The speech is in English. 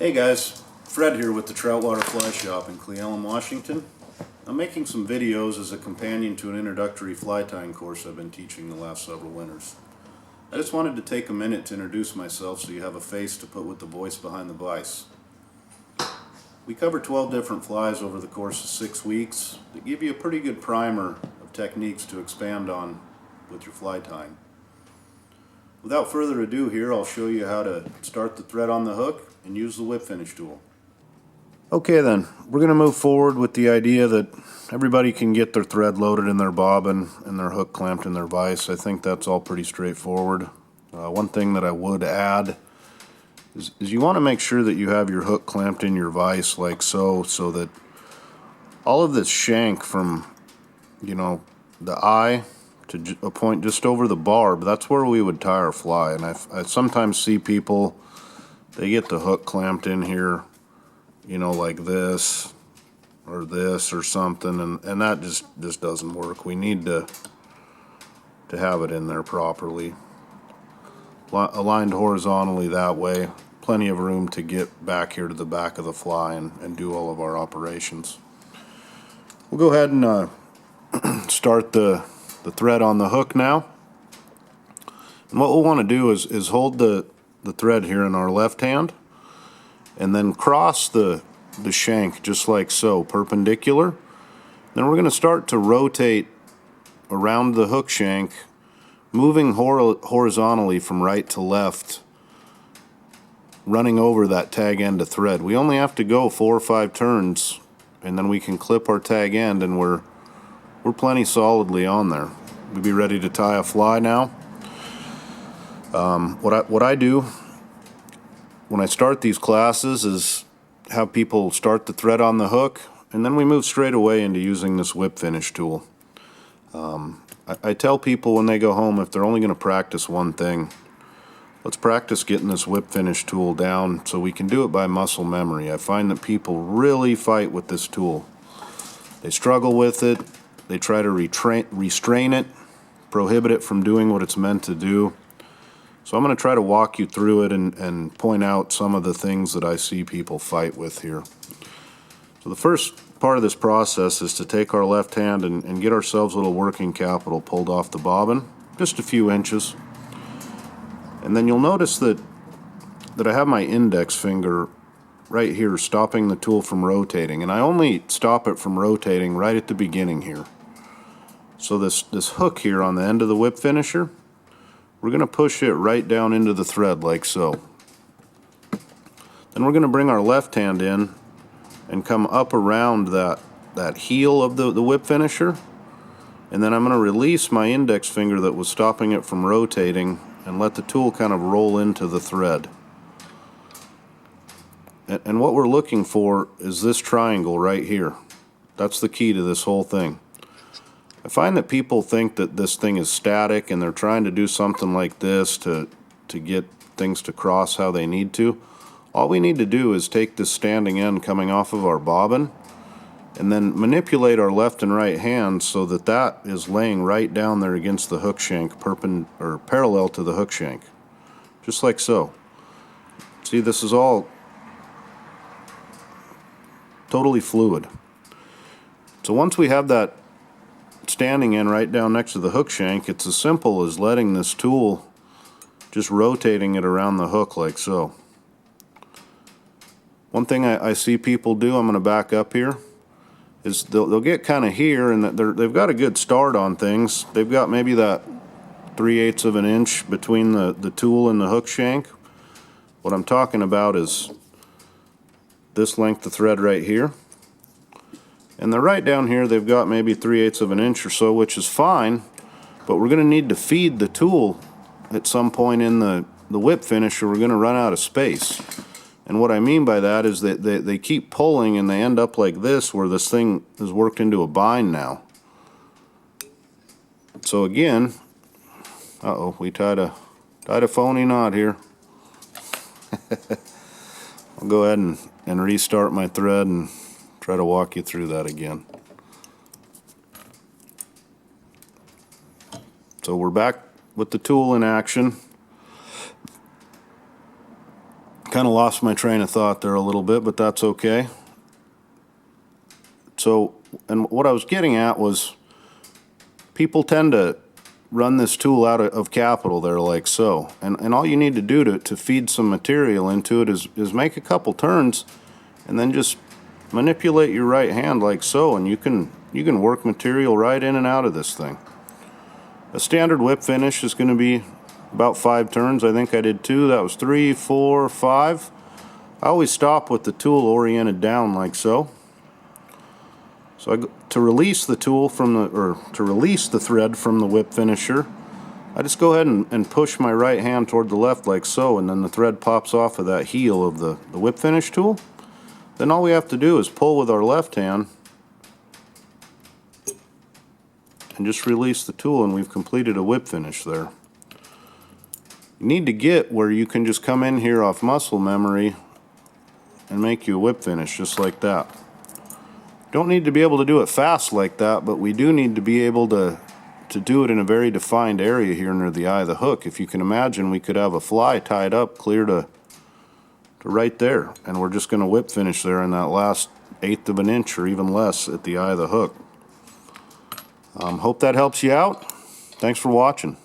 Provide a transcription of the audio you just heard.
Hey guys, Fred here with the Troutwater Fly Shop in Cle Elum, Washington. I'm making some videos as a companion to an introductory fly tying course I've been teaching the last several winters. I just wanted to take a minute to introduce myself so you have a face to put with the voice behind the vise. We cover 12 different flies over the course of 6 weeks that give you a pretty good primer of techniques to expand on with your fly tying. Without further ado here, I'll show you how to start the thread on the hook and use the whip finish tool. Okay then, we're going to move forward with the idea that everybody can get their thread loaded in their bobbin and their hook clamped in their vise. I think that's all pretty straightforward. One thing that I would add is you want to make sure that you have your hook clamped in your vise like so that all of this shank from, the eye to a point just over the barb, that's where we would tie our fly. And I sometimes see people, they get the hook clamped in here, like this or something, and that just doesn't work. We need to have it in there properly, aligned horizontally that way. Plenty of room to get back here to the back of the fly and do all of our operations. We'll go ahead and start the thread on the hook now. And what we'll want to do is hold the thread here in our left hand and then cross the shank just like so, perpendicular. Then we're going to start to rotate around the hook shank, moving horizontally from right to left, running over that tag end of thread. We only have to go 4 or 5 turns and then we can clip our tag end and we're plenty solidly on there. We'll be ready to tie a fly now. What I do when I start these classes is have people start the thread on the hook, and then we move straight away into using this whip finish tool. I tell people when they go home, if they're only going to practice one thing, let's practice getting this whip finish tool down so we can do it by muscle memory. I find that people really fight with this tool. They struggle with it. They try to restrain it, prohibit it from doing what it's meant to do. So I'm going to try to walk you through it and point out some of the things that I see people fight with here. So the first part of this process is to take our left hand and get ourselves a little working capital pulled off the bobbin, just a few inches. And then you'll notice that I have my index finger right here stopping the tool from rotating, and I only stop it from rotating right at the beginning here. So this hook here on the end of the whip finisher, we're going to push it right down into the thread like so. Then we're going to bring our left hand in and come up around that heel of the whip finisher, and then I'm going to release my index finger that was stopping it from rotating and let the tool kind of roll into the thread. And what we're looking for is this triangle right here. That's the key to this whole thing. I find that people think that this thing is static and they're trying to do something like this to get things to cross how they need to. All we need to do is take this standing end coming off of our bobbin and then manipulate our left and right hands so that is laying right down there against the hook shank, parallel to the hook shank. Just like so. See, this is all totally fluid. So once we have that standing in right down next to the hook shank, it's as simple as letting this tool, just rotating it around the hook like so. One thing I see people do, I'm going to back up here, is they'll get kind of here and they've got a good start on things. They've got maybe that 3/8 of an inch between the tool and the hook shank. What I'm talking about is this length of thread right here. And they're right down here, they've got maybe 3/8 of an inch or so, which is fine, but we're going to need to feed the tool at some point in the whip finish or we're going to run out of space. And what I mean by that is that they keep pulling and they end up like this where this thing is worked into a bind now. So again, we tied a phony knot here. I'll go ahead and restart my thread and try to walk you through that again. So we're back with the tool in action. Kind of lost my train of thought there a little bit, but that's okay. So, and what I was getting at was people tend to run this tool out of capital there like so. And all you need to do to feed some material into it is make a couple turns and then just manipulate your right hand like so, and you can work material right in and out of this thing. A standard whip finish is going to be about 5 turns. I think I did 2. That was 3, 4, 5. I always stop with the tool oriented down like so. So to release the tool from to release the thread from the whip finisher, I just go ahead and push my right hand toward the left like so, and then the thread pops off of that heel of the whip finish tool. Then all we have to do is pull with our left hand and just release the tool, and we've completed a whip finish there. You need to get where you can just come in here off muscle memory and make you a whip finish just like that. Don't need to be able to do it fast like that, but we do need to be able to do it in a very defined area here near the eye of the hook. If you can imagine, we could have a fly tied up clear to right there, and we're just going to whip finish there in that last 1/8 of an inch or even less at the eye of the hook. Hope that helps you out. Thanks for watching.